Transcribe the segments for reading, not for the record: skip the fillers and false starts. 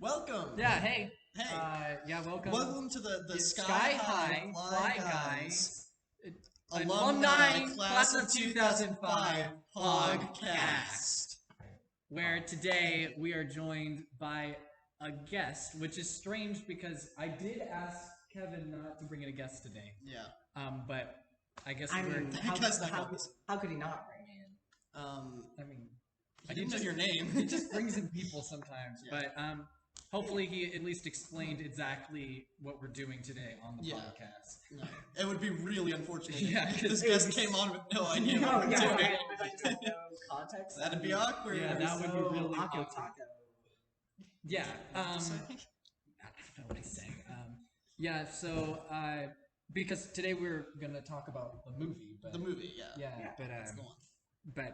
Welcome. Yeah, hey. Hey. Welcome. Welcome to the Sky High Fly Guys Alumni Class of 2005 Podcast. Where today we are joined by a guest, which is strange because I did ask Kevin not to bring in a guest today. Yeah. But I guess how could he not bring me in? I didn't know your name. He just brings in people sometimes. Yeah. But hopefully he at least explained exactly what we're doing today on the podcast. No. It would be really unfortunate if this guest came on with no idea what we're doing. No context. That'd be awkward. Yeah, that would be really awkward. Yeah. I don't know what he's saying. Because today we're gonna talk about the movie. But,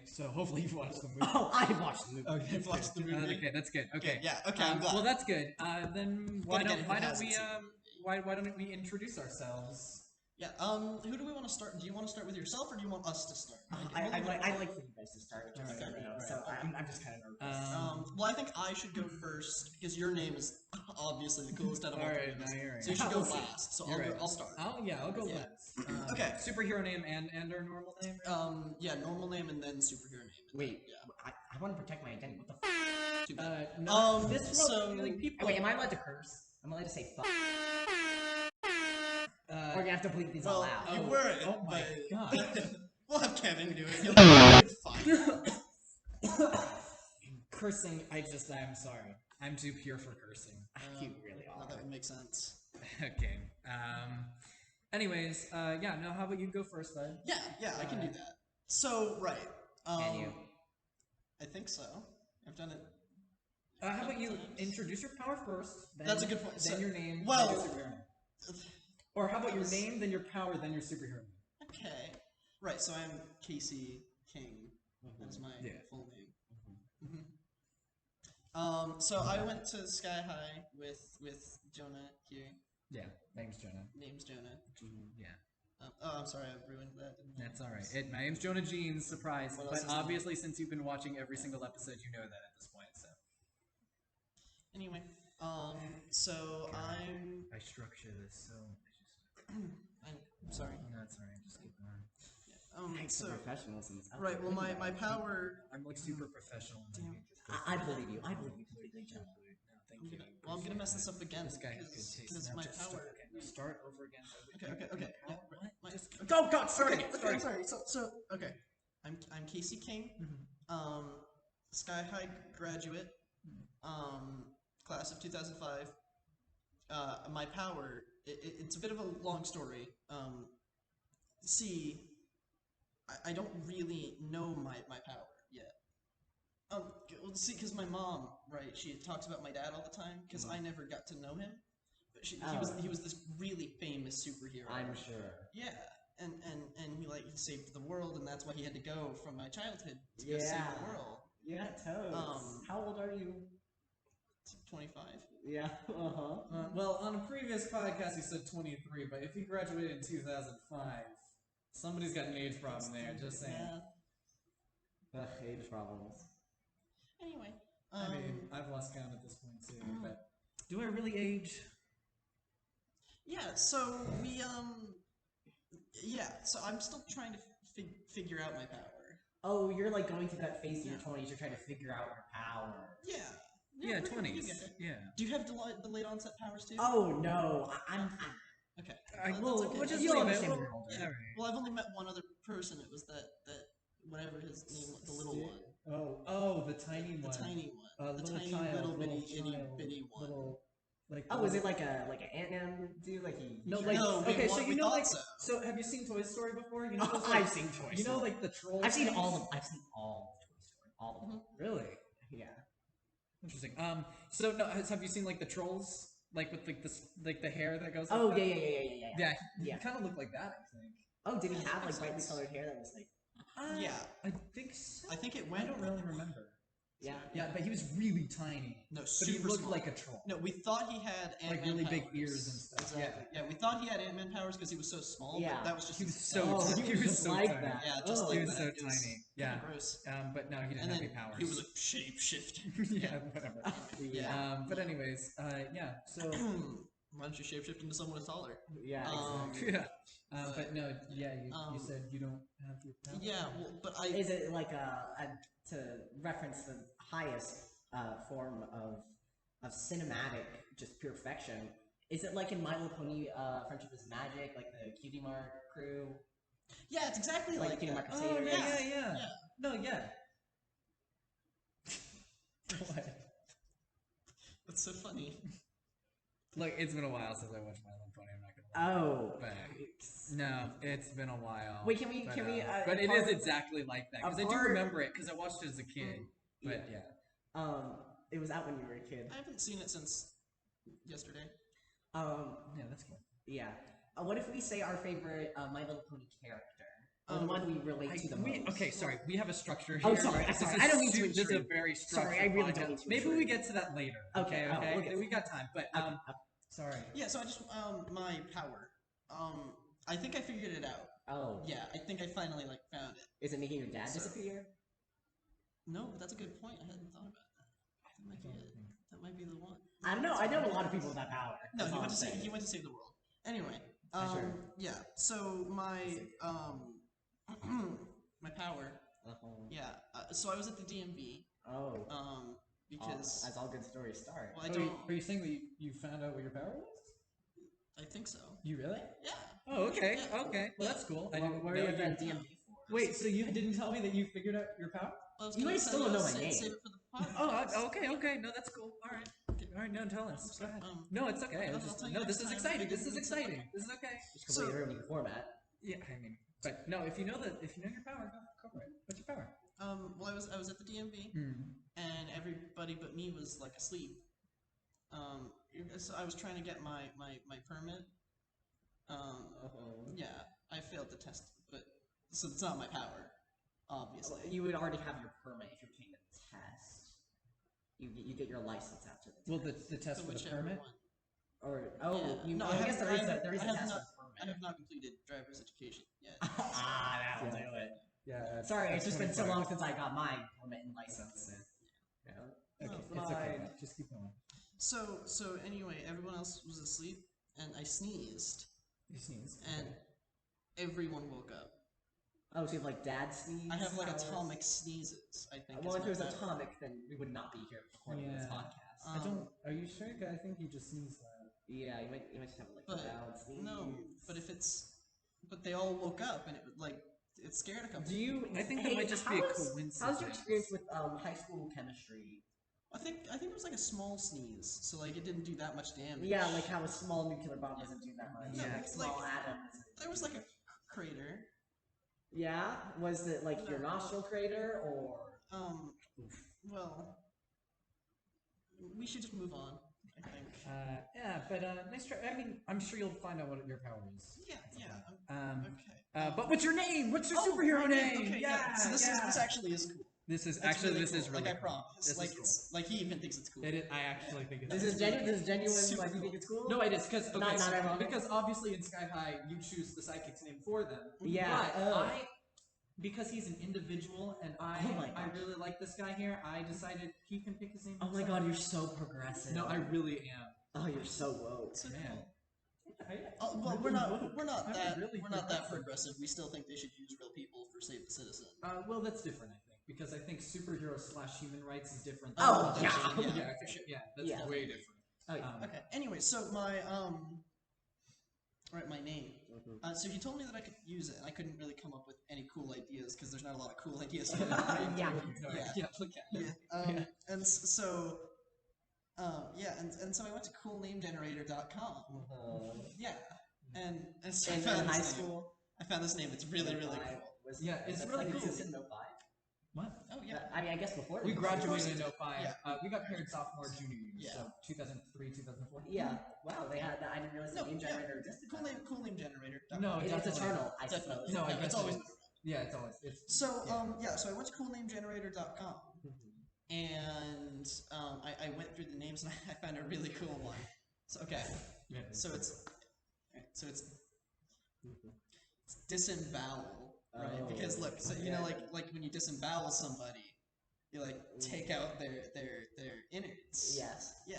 so hopefully you've watched the movie. Oh, I watched the movie. Oh, you've watched the movie. Okay, that's good. Okay. Yeah. Okay. I'm glad. Well, that's good. Then why don't we introduce ourselves? Yeah. Who do we want to start? Do you want to start with yourself, or do you want us to start? I'd like for you guys to start. I'm just kind of nervous. Well, I think I should go first because your name is obviously the coolest out of all three of us. Right. So you should go last. So I'll start. I'll go last. Okay. Superhero name and our normal name. Right? Normal name and then superhero name. Wait. Yeah. I want to protect my identity. What the f? Too bad. Wait, am I allowed to curse? I'm allowed to say fuck. We're gonna have to bleep these all out. You were. Oh my god. We'll have Kevin do it. He'll be fine. Cursing, I'm sorry. I'm too pure for cursing. You really are. That would make sense. Okay. Anyways, how about you go first, bud? Yeah, I can do that. So, right. Can you? I think so. I've done it. How about you introduce your power first? That's a good point. Then your name. Well, then your superhero name. Or how about your name, then your power, then your superhero name? Okay. Right. So I'm Casey King. That's my full name. So I went to Sky High with Jonah here. Yeah. Name's Jonah. Yeah. I'm sorry, I ruined that. That's all right. My name's Jonah Jeans. Surprise! But obviously, since you've been watching every single episode, you know that at this point. So. Anyway, so I'm. I structure this so. I'm sorry. No, it's alright. Just keep going. Thanks for professionalism. Right. Well, my power. I'm like super professional. I believe you. I believe you completely, Jonah. Thank you. Well, I'm gonna mess this up again. This guy has good taste. Because my power. Start over again. Okay. Go. Start again. I'm sorry. So okay. I'm Casey King. Sky High graduate. Class of 2005. My power. It's a bit of a long story. I don't really know my power yet. Because my mom, right, she talks about my dad all the time, because I never got to know him. But he was this really famous superhero. I'm sure. Yeah, and he saved the world, and that's why he had to go from my childhood to go save the world. Yeah, totes. How old are you? 25. Yeah. Well, on a previous podcast, he said 23, but if he graduated in 2005, somebody's got an age problem there. Just saying. Yeah. Age problems. Anyway. I've lost count at this point too. But do I really age? Yeah. So we So I'm still trying to figure out my power. Oh, you're like going through that phase in your 20s. You're trying to figure out your power. Yeah. Yeah, 20s. Yeah. Do you have delayed onset powers too? Oh no, I'm okay. We'll just leave it. Well, I've only met one other person. It was that whatever his name was, the little one. Oh, the tiny one. The tiny one. The tiny little bitty one. is it like an Ant-Man dude? So have you seen Toy Story before? You know, I've seen Toy Story. You know, like the trolls. I've seen all of Toy Story. All of them. Really? Yeah. Interesting. So no, have you seen like the trolls, like with the hair that goes? Oh like yeah. Yeah. He kind of looked like that, I think. Oh, did he have brightly colored hair that was like? Yeah, I think so. I think it went. I don't really remember. Yeah. Yeah, but he was really tiny. No, But super he looked small. like a troll. No, we thought he had Ant-Man Like really big powers. ears and stuff. Exactly. Yeah, we thought he had Ant-Man powers because he was so small. Yeah. But that was just He was his so Oh, tiny. he was just so like tiny. that. Yeah, just Oh. like He was that. so It was tiny. kinda Yeah. gross. But no, he didn't And have then any powers. he was like shape-shift. yeah, whatever. Yeah. But anyways, yeah. So Why don't you shapeshift into someone taller? Yeah. yeah. But no, yeah. You said you don't have your powers. Yeah, well, but I. Is it like to reference the highest form of cinematic just perfection? Is it like in My Little Pony, Friendship is Magic, like the Cutie Mark crew? Yeah, it's exactly like Cutie that. Mark Oh Crusaders? yeah. No, yeah. What? That's so funny. Look, it's been a while since I watched My Little Pony. I'm not gonna lie. Oh. But no, it's been a while. Wait, can we? But it is exactly like that because I do part- remember it because I watched it as a kid. But yeah. It was out when you were a kid. I haven't seen it since yesterday. Yeah, that's cool. Yeah. What if we say our favorite My Little Pony character? Or the one we relate to the most? Okay, sorry. We have a structure here. Oh, sorry. I don't mean to This is a intrude. very structured Sorry, I really podcast. don't mean to Maybe we intrude. get to that later. Okay, Okay. we'll get to We got time. But sorry. Yeah, so I just my power. I think I figured it out. Oh. Yeah, I think I finally found it. Is it making your dad disappear? No, but that's a good point. I hadn't thought about that. That might be it. That might be the one. I don't know. I know a lot of people with that power. No, That's he all went I'm to save. saying. He went to save the world. Anyway, Sure. yeah. So my my power. Yeah. So I was at the DMV. Oh. Because as all good stories start. well, I don't. Are you saying that you found out what your power was? I think so. You really? Yeah. Oh, okay. Yeah. Okay. Well, that's cool. I What didn't were know you you. at that DMV for? Wait, so you didn't tell me that you figured out your power? I was You gonna guys say, still don't know my save name. it for the podcast. Oh, okay. No, that's cool. All right. All right. No, tell us. Go ahead. No, it's okay. I'll tell you No, next this is time. exciting. I This is didn't say exciting. that. This is okay. Just completely ruining the format. Yeah, I mean, but no, if you know your power, go for it. What's your power? Well, I was at the DMV, and everybody but me was like asleep. So I was trying to get my permit. Yeah, I failed the test, but so it's not my power, obviously. You would already have your permit if you're taking a test. You get your license after the test. Well, the test So for the whichever permit. one. Or No, I guess there is a I have test not, for I permit. have not completed driver's education yet. That'll do it. Yeah. Sorry, it's just been so long since I got my permit and license. Yeah. Okay, Oh, it's okay. fine. Just keep going. So anyway, everyone else was asleep, and I sneezed, You sneeze. and everyone woke up. Oh, so you have like dad sneeze? I have like powers? atomic sneezes. I think. Well, is if my it was power. atomic, then we would not be here recording this Yeah. podcast. I don't. Are you sure? I think you just sneezed loud. Yeah, you might just have like But loud sneeze. no, but they all woke up, and it scared a couple. Do you? I think that might just be a coincidence. How's your experience with high school chemistry? I think it was like a small sneeze, so like it didn't do that much damage. Yeah, like how a small nuclear bomb doesn't do that much. Yeah. Like a small atom. There was like a crater. Yeah, was it like your nostril crater or? Well, we should just move on. I think. Yeah, but nice try. I mean, I'm sure you'll find out what your power is. Yeah. Okay. Okay. But what's your name? What's your Oh, superhero my name? Okay, yeah. So this actually is cool. This is It's actually really this is cool. really like I cool. promise. This like is cool. it's like he even thinks it's cool. It is, I actually think it's. This is genuine. This is genuine. Super Like you cool. think it's cool? No, it is because Not ironic. because obviously in Sky High you choose the psychic's name for them. Yeah. But because he's an individual and I Oh my I gosh. really like this guy here, I decided he can pick his name. Oh my himself. god, you're so progressive. No, I really am. Oh, you're so woke. So Man. cool. Yeah, Well, we're not I'm that really we're not that progressive. We still think they should use real people for Save the Citizen. Well, that's different, I think, because I think superhero / human rights is different. Oh, than- yeah. yeah, for sure. Yeah, that's Yeah. way different. Oh, yeah. Okay. Anyway, so my right, my name. So he told me that I could use it, and I couldn't really come up with any cool ideas because there's not a lot of cool ideas. For that. Yeah. Yeah, look at it. And so. And so I went to coolnamegenerator.com. Yeah, and so I In found high this name. school? I found this name. It's really cool. Yeah, it's That's really like cool. existed in 05? What? Oh yeah. I mean, I guess before. We it was- graduated in 05. Yeah. We got paired sophomore, junior year, Yeah. so 2003, 2004. Yeah. Wow, they had that. I didn't realize the name generator existed. Cool name generator. No, It's definitely. eternal, I Definitely. suppose. No, I it's guess always it is. Yeah, it's always. It's So yeah. so I went to coolnamegenerator.com, and I went through the names and I found a really cool one. So okay, Yeah. so it's disembowel, right? Oh, Because look, so you know, okay. like when you disembowel somebody, you like take out their innards. Yes. Yeah.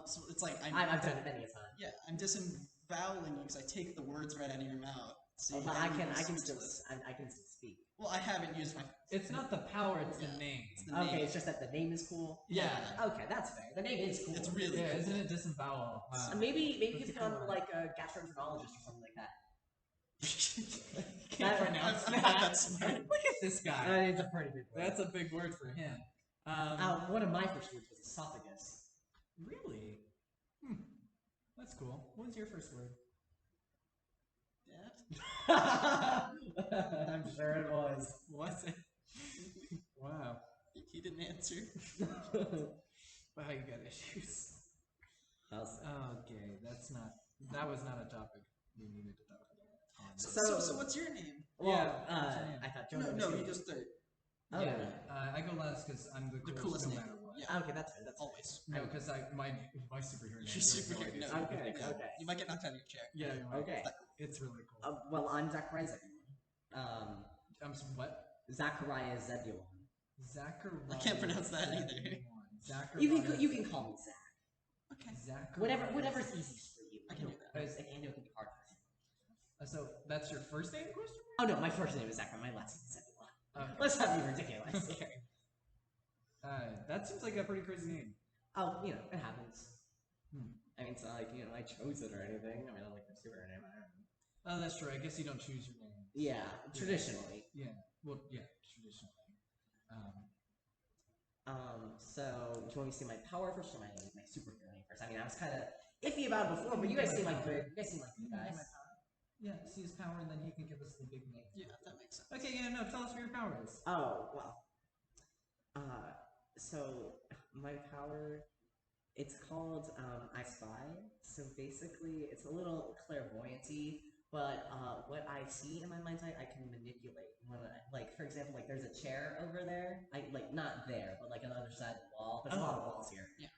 So it's like I've done it many a time. yeah, I'm disemboweling you because I take the words right out of your mouth. So But I can still speechless. I can still speak. Well, I haven't used my. It's not the power; it's the name. It's the Okay, name. it's just that the name is cool. Yeah. Okay, that's fair. The name is cool. It's really Yeah, cool. isn't it disembowel? Maybe you That's could a cool become one. like a gastroenterologist or something like that. Can't pronounce I'm that. not that smart. Look at this guy. It's a pretty big word. That's a big word for him. One of my first words was esophagus. Really? That's cool. What was your first word? Yeah. I'm sure it was. Was it? Wow. He didn't answer. Wow, you got issues. How's that? Okay, that was not a topic we needed to talk about. So what's your name? Well, Yeah, what's your name? I thought No, Jonah no, was he gonna- goes third. Oh, Yeah, yeah. I go last because I'm the The coolest coolest no name. matter what. Yeah. Okay, that's fair. That's fair. Always. No, because my superhero name. Your you have no superhero. idea. No, Okay, yeah. okay. You might get knocked out of your chair. Yeah, you might. Okay. It's really cool. Well, I'm Zachariah. What? Zachariah Zebulon. Zachariah. I can't pronounce that either. Zachariah. You can call me Zach. Okay. Zachariah. Whatever's easiest for you. I can do that. I know it can be hard. So that's your first name question? Oh no, my first name is Zachariah. My last name is Zebulon. Okay. Let's not be ridiculous. That seems like a pretty crazy name. Oh, it happens. Hmm. I mean, it's not like I chose it or anything. I mean, I like my super name. I don't know. Oh, that's true. I guess you don't choose your name. Yeah, traditionally. Yeah. Well, yeah, traditionally. So do you want me to see my power first or my superhero name first? I mean, I was kind of iffy about it before, but you guys seem like good. You guys seem like good guys. Yeah, see his power, and then he can give us the big name. Yeah, that makes sense. Okay, yeah, no, tell us what your power is. Oh well. So my power, it's called I Spy. So basically, it's a little clairvoyancy. But what I see in my mind's eye, I can manipulate. When for example, there's a chair over there. Not there, but on the other side of the wall. There's a lot of walls here. Yeah.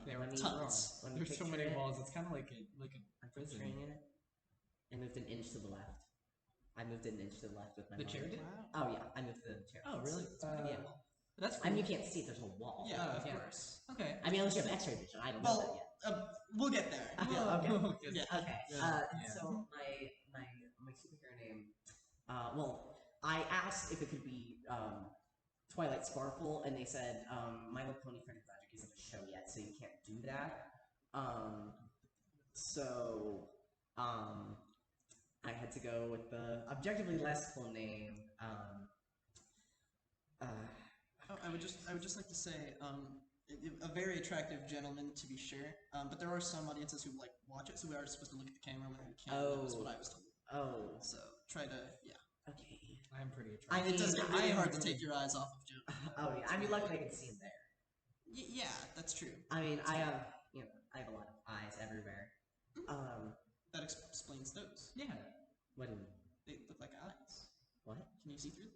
There are tons. There's so many walls. It's kind of like a prison. Picturing it. I moved an inch to the left. I moved an inch to the left with my The mind. chair did? Wow. Oh yeah, I moved the chair. Oh, really? Yeah. That's cool. I mean, you can't see it. There's a wall. Yeah, Oh, of yeah. course. Okay. I mean, unless you have X-ray vision. I don't know that yet. We'll get there. Yeah, okay. Yeah. Okay. Yeah. So my superhero name. Well, I asked if it could be Twilight Sparkle, and they said My Little Pony Friend of Magic isn't a show yet, so you can't do that. I had to go with the objectively less cool name. I would just like to say, a very attractive gentleman to be sure. But there are some audiences who watch it, so we are supposed to look at the camera when we can't. That's what I was told. Oh. So try to Okay. I'm pretty attractive. I mean, It does get really hard to take your eyes off of Joe. Oh yeah. I mean, luckily I can see him there. Yeah, that's true. I mean, I have a lot of eyes everywhere. That explains those. Yeah. What? They look like eyes. What? Can you see through them?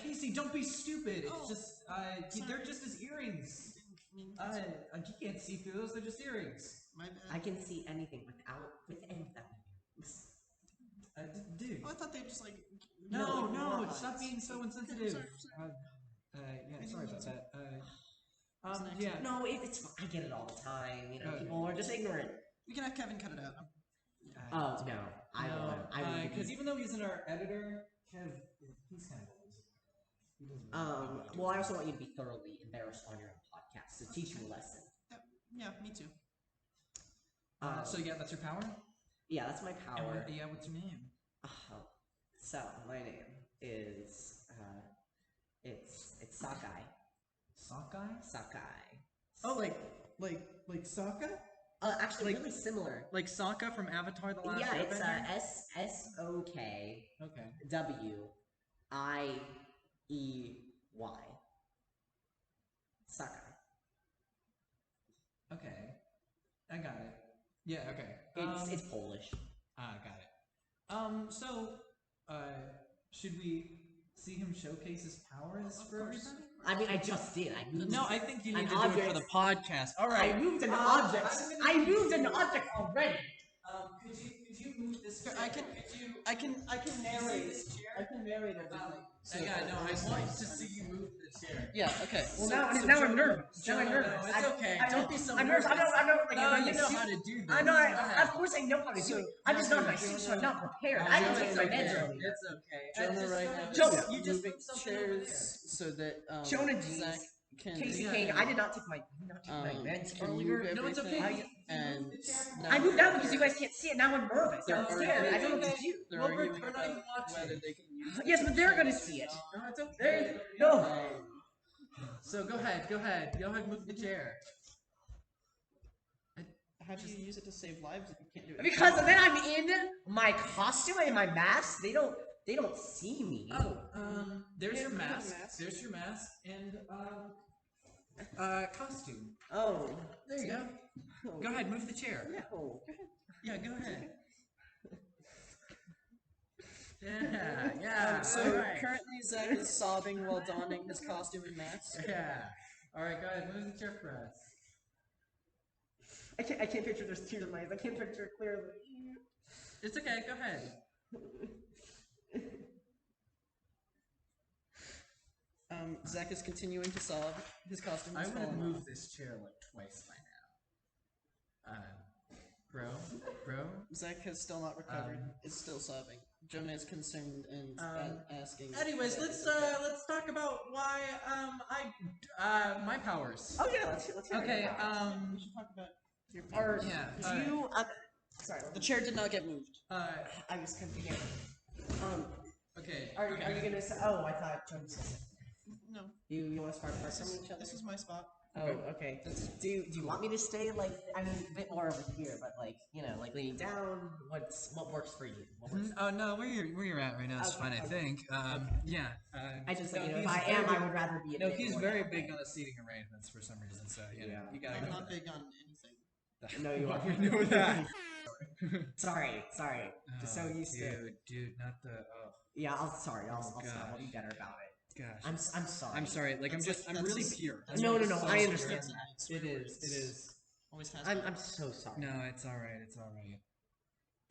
Casey, don't be stupid. It's Oh. just, they're just his earrings. I mean, You can't see through those. They're just earrings. my bad. I can see anything with and without. Dude. Oh, I thought they just No, more stop eyes. being so Okay, insensitive. sorry. Yeah, sorry about that. next? Yeah. No, it's fine. I get it all the time. Okay. People are just ignorant. We can have Kevin cut it out. Oh no, I won't. Because even though he's in our editor, he's kind of always. He doesn't. Well, I also want you to be thoroughly embarrassed on your own podcast to teach you a lesson. Yeah, me too. So yeah, that's your power. Yeah, that's my power. What's your name? So my name is it's Sakai. Sockeye. Sakai. Oh, like Sokka? Actually, really similar. Like Sokka from Avatar: The Last Yeah, it's Airbender? SOKWIEY. Okay. Sakai. Okay. I got it. Yeah. Okay. It's Polish. Got it. Should we see him showcase his powers for everybody? I mean, I just did. I moved. No, I think you need An to do it for object. the podcast. All right. I moved an object. I moved an object already. Could you move this chair? I can narrate. I can narrate everything. I want to see you move the chair. Yeah. Okay. Well, now I'm nervous. Now I'm nervous. No, it's okay. Don't be so I'm nervous. nervous. I know. Like, No, I'm you my know suit. how to do this. I know. Go ahead. Of course, I know how to do it. I'm just not in my suit, so I'm not prepared. I It's can take my okay. meds earlier. It's okay. Jonah right now Jonah, is you just moving move something over chairs so that Jonah G. Zach can. Casey Yeah. King, I did not take my meds can earlier. move No, it's okay. everything, and I moved out because you guys can't see it. Now I'm nervous. They're I'm scared. I don't know what to do. They're Well, we're arguing not about even watching. whether they can use. Yes, but they're gonna see it. No, it's okay. No. So go ahead, move the chair. How do you use it to save lives if you can't do it? Because then I'm in my costume and my mask. They don't see me. Oh, there's your Put on a mask. mask. There's your mask and costume. Oh. There you go. Go ahead, move the chair. No. Yeah, go ahead. Yeah. So alright. currently Zach is sobbing while donning his costume and mask. Yeah. All right, go ahead, move the chair for us. I can't picture there's tears in my eyes. I can't picture it clearly. It's okay. Go ahead. Zach is continuing to sob. His costume I is would have falling moved off. this chair like twice by now. Bro. Zach has still not recovered. Is still sobbing. Jonah is concerned and asking. Anyways, let's talk about why my powers. Oh yeah, let's hear Okay. it. We should talk about your Or powers. Yeah. do you? Sorry, The chair did not get moved. I was confused. Okay. Are you gonna say? Oh, I thought Jonas said. No. You want to start first from each other? This is my spot. Oh, okay. Do you want me to stay like a bit more over here, but like like leaning down? What works for you? What works Oh no, where you're at right now is Okay, fine. I okay. think. Yeah. I just no, if he's I very am, big- I would rather be. A No, bit he's more very down. big on the seating arrangements for some reason. So you gotta I'm go. not big on anything. No, you are. We know that. Sorry. Just so used to. Dude, not the. Oh Yeah, I'll stop. gosh. I'll be better about it. gosh. I'm sorry. I'm sorry. Like That's I'm that's really just- pure. that's No, what no, no, it's I so understand weird. that. It is. Always has I'm been. so sorry. No, it's all right. It's all right.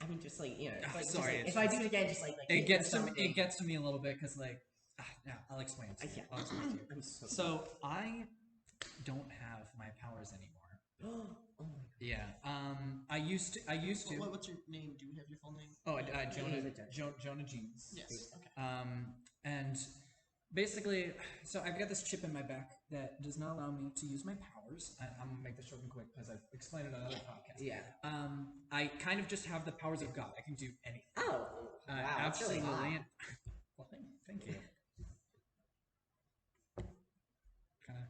I mean, just like Ah, like, sorry, Just, it's like, if I do it again, just like It hit gets to myself, me. It gets to me a little bit because yeah, I'll explain it to you. Yeah. I'll explain it to you. I'm so. So I don't have my powers anymore. oh my Yeah. I used to. What's your name? Do we have your full name? Oh, Jonah Jonah Jeans. Yes. Okay. And basically, so I've got this chip in my back that does not allow me to use my powers. I'm gonna make this short and quick because I've explained it on another podcast. Yeah. I kind of just have the powers of God. I can do anything. Oh. Wow. That's really Absolutely. odd. Well, thank you. Kind of.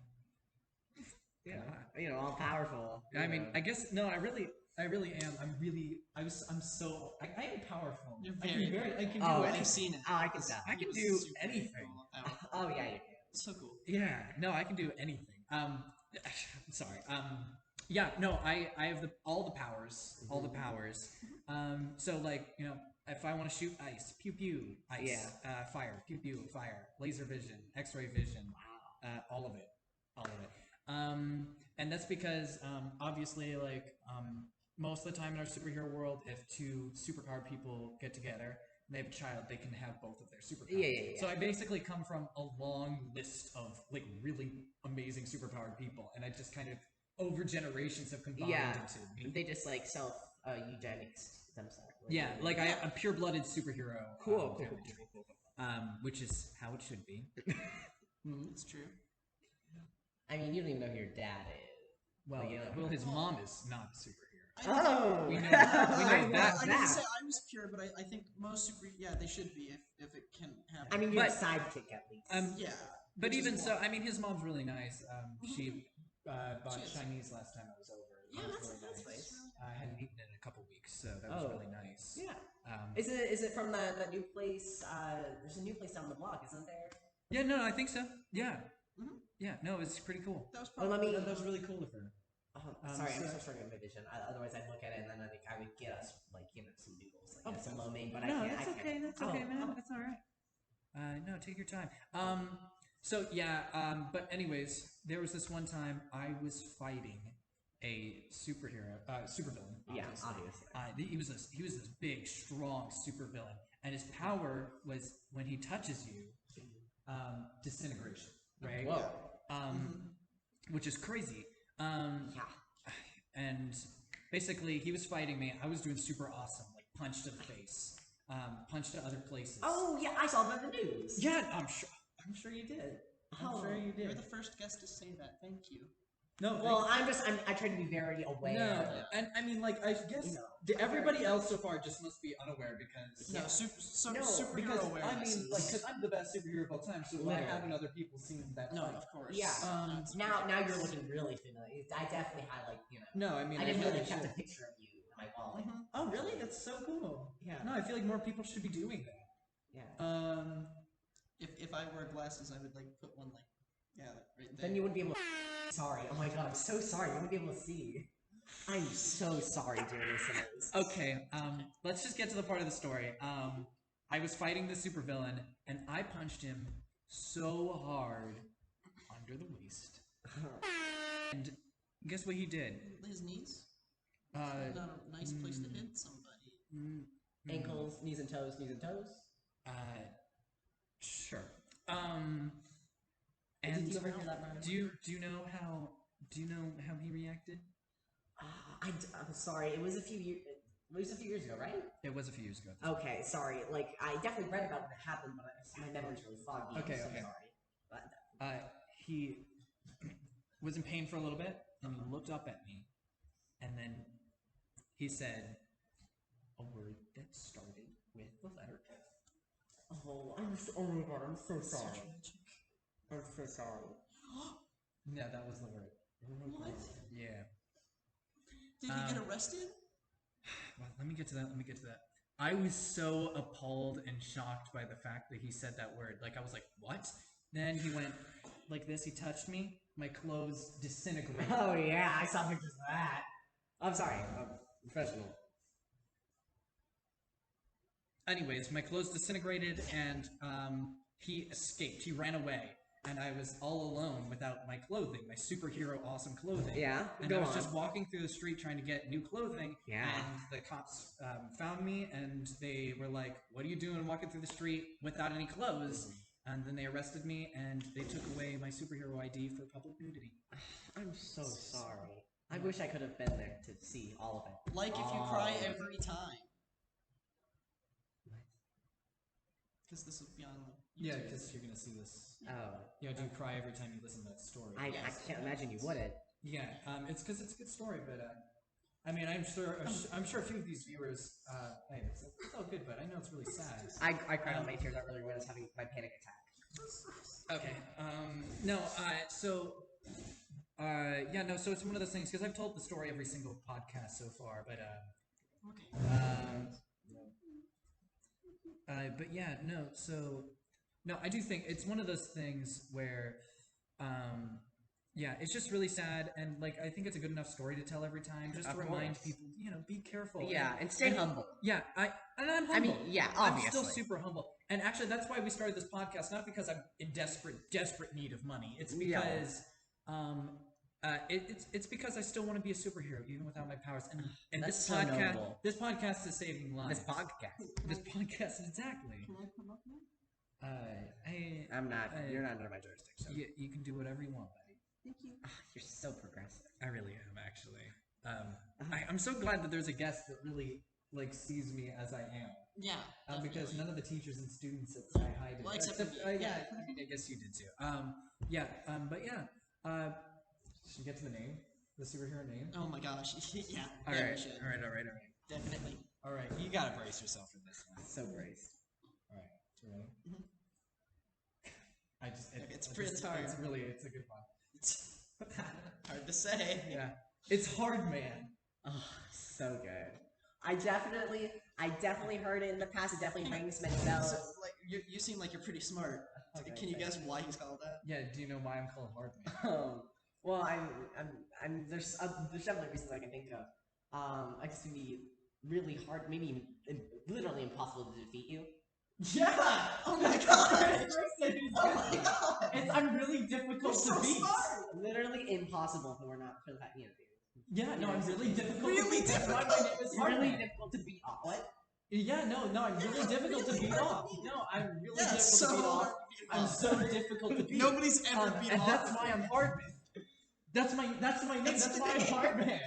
All powerful. I mean, I guess no. I really am. I'm so. I am powerful. You're I can very I can Oh, do I've anything. seen it. Oh, I can tell. I can It was do super anything. cool. That one. Oh yeah, you can. So cool. Yeah, no, I can do anything. Sorry. Yeah, no, I have all the powers, all the powers. So like, if I want to shoot ice, pew pew, ice. Yeah. Fire, pew pew, fire. Laser vision, X-ray vision. Wow. All of it. And that's because obviously, like, most of the time in our superhero world, if two superpowered people get together and they have a child, they can have both of their superpowers. Yeah. So I basically come from a long list of like really amazing superpowered people, and I just kind of over generations have combined into me. They just like self eugenics themselves. Yeah, like I'm a pure-blooded superhero. Cool. Which is how it should be. It's true. I mean, you don't even know who your dad is. Well, Like, well, his mom is not a superhero. Oh, We know I that. didn't say I was pure, but I think most they should be if it can happen. I mean, you're a But- sidekick at least. yeah. But which is even so, why. I mean, his mom's really nice. She bought She is. Chinese last time I was over. Yeah, That was that's really nice. I hadn't eaten it in a couple weeks, so that was Oh. really nice. Yeah. Um, Is it from that new place? There's a new place down the block, isn't there? yeah, no, I think so. Yeah. Mhm. Yeah, no, it's pretty cool. That was Well, probably. let me. That was really cool of her. Sorry, I'm so- so struggling with my vision. Otherwise, I'd look at it and then I think I would get us like some noodles, like Oh, some lo mein. But I No, can't. that's I okay. can't. That's okay, Oh, man. oh. That's all right. No, take your time. So yeah. But anyways, there was this one time I was fighting a supervillain. Yeah, Obviously. obviously. He was this big, strong supervillain, and his power was when he touches you, disintegration, right? Whoa. Which is crazy. Yeah. And basically, he was fighting me. I was doing super awesome, like punch to the face, punch to other places. Oh yeah, I saw that in the news. Yeah, I'm sure you did. I'm sure you You're did. the first guest to say that. Thank you. No, Well, I try to be very aware. no, and I mean, like, I guess You know, everybody else so far just must be unaware because No, Yeah. superhero because awareness. I mean, like, because I'm the best superhero of all time, so why Literally. haven't other people seen that? no, fight? of course. Yeah. That's Now ridiculous. you're looking really familiar. I definitely had No, I mean, I definitely really kept a should. picture of you in my wall. Like, Oh, really? That's so cool. Yeah. No, I feel like more people should be doing that. Yeah. If I wear glasses, I would like put one like right there. Then you wouldn't be able to. Sorry. Oh my god, I'm so sorry. You wouldn't be able to see. I'm so sorry, dear listeners. Okay, let's just get to the part of the story. I was fighting the supervillain, and I punched him so hard under the waist. And guess what he did? His knees. Uh, Not a nice place to hit somebody. Ankles, knees and toes, knees and toes. Sure. Did And you ever hear that, Brian? do you know how he reacted? I'm sorry. It was a few years. It was a few years ago, right? It was a few years ago. Okay, sorry. Like I definitely read about when it happened, but my memory's really foggy. Okay, I'm so okay. sorry. But He was in pain for a little bit, and he looked up at me, and then he said a word that started with the letter F. oh my god, I'm so sorry. I'm so sorry. Yeah, that was the word. What? Yeah. Did he get arrested? Well, let me get to that. I was so appalled and shocked by the fact that he said that word. Like, I was like, what? Then he went like this. He touched me. My clothes disintegrated. Oh yeah, I saw pictures of that. I'm sorry. I'm professional. Anyways, my clothes disintegrated, and he escaped. He ran away. And I was all alone without my clothing, my superhero awesome clothing. Yeah, And go I was on. just walking through the street trying to get new clothing. Yeah. And the cops found me, and they were like, "What are you doing walking through the street without any clothes?" And then they arrested me, and they took away my superhero ID for public nudity. I'm so sorry. I wish I could have been there to see all of it. Like if you cry every time. Because this will be on Yeah, YouTube. because you're gonna see this. Oh. Yeah, do you cry every time you listen to that story? I can't imagine you wouldn't. Yeah, it's because it's a good story, but I mean, I'm sure a few of these viewers. Hey, it's all good, but I know it's really sad. I cried all my tears out earlier when I was having my panic attack. Okay. No. Yeah. No. So it's one of those things because I've told the story every single podcast so far, but but yeah. No. So no, I do think it's one of those things where, yeah, it's just really sad, and like I think it's a good enough story to tell every time, just to Of remind course. people, be careful. Yeah, and stay humble. Yeah, I'm humble. I mean, yeah, I'm still obviously. super humble, and actually, that's why we started this podcast. Not because I'm in desperate need of money. It's because, it's because I still want to be a superhero even without my powers. And That's this so podcast, noble. this podcast is saving lives. This podcast. Exactly. Can I come up now? I'm not. You're not under my jurisdiction. You can do whatever you want, buddy. Thank you. You're so progressive. I really am, actually. I'm so glad that there's a guest that really sees me as I am. Yeah. Because definitely. none of the teachers and students at Sky High did. Well, except for me. Yeah, I mean, I guess you did too. But yeah. Should we get to the name? The superhero name? Oh my gosh. Yeah. All yeah, right. we should. All right. Definitely. All right. You gotta brace yourself for this one. So braced. All right. You ready? Mhm. It's hard. It's a good one. It's hard to say. Yeah. It's hard, man. Oh, so good. I definitely heard it in the past. It definitely rings many bells. So, like, you seem like you're pretty smart. Okay, Can you thanks. guess why he's called that? Yeah. Do you know why I'm called hard man? Well, I'm there's definitely reasons I can think of. I guess it'd be really hard, maybe literally impossible to defeat you. Yeah. Oh my god. I'm really difficult to beat. Smart. Literally impossible if we're not for that. Yeah, no, I'm really difficult. Really to beat. That's why my name is Really Hardman. difficult to beat off. What? Yeah, no, I'm really difficult to beat off. No, I'm really Yeah, difficult so to beat hard off. to beat I'm off. so difficult to beat. Nobody's ever beat and off. that's why I'm Hardman. That's my name. That's why I'm Hardman.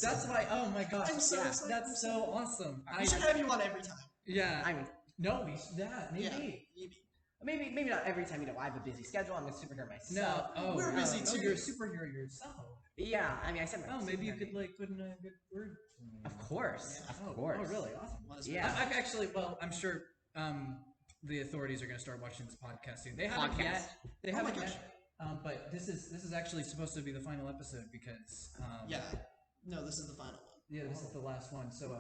That's why. Oh my gosh. I'm so excited. That's so awesome. We should have you on every time. Yeah. I mean, No, we should. Yeah, maybe. Yeah, maybe not every time. I have a busy schedule. I'm a superhero myself. No. Oh, We're busy oh, too. you're a superhero yourself. Yeah, I mean, I said my. Oh, maybe you superhero could name. like put in a good word. Of course, Oh, of course. Oh, really? Awesome. Yeah. I've actually. Well, I'm sure. The authorities are going to start watching this podcast soon. They haven't Podcast. yet. They Oh my haven't gosh. yet. But this is actually supposed to be the final episode because. Yeah. No, this is the final one. Yeah, this is the last one. So.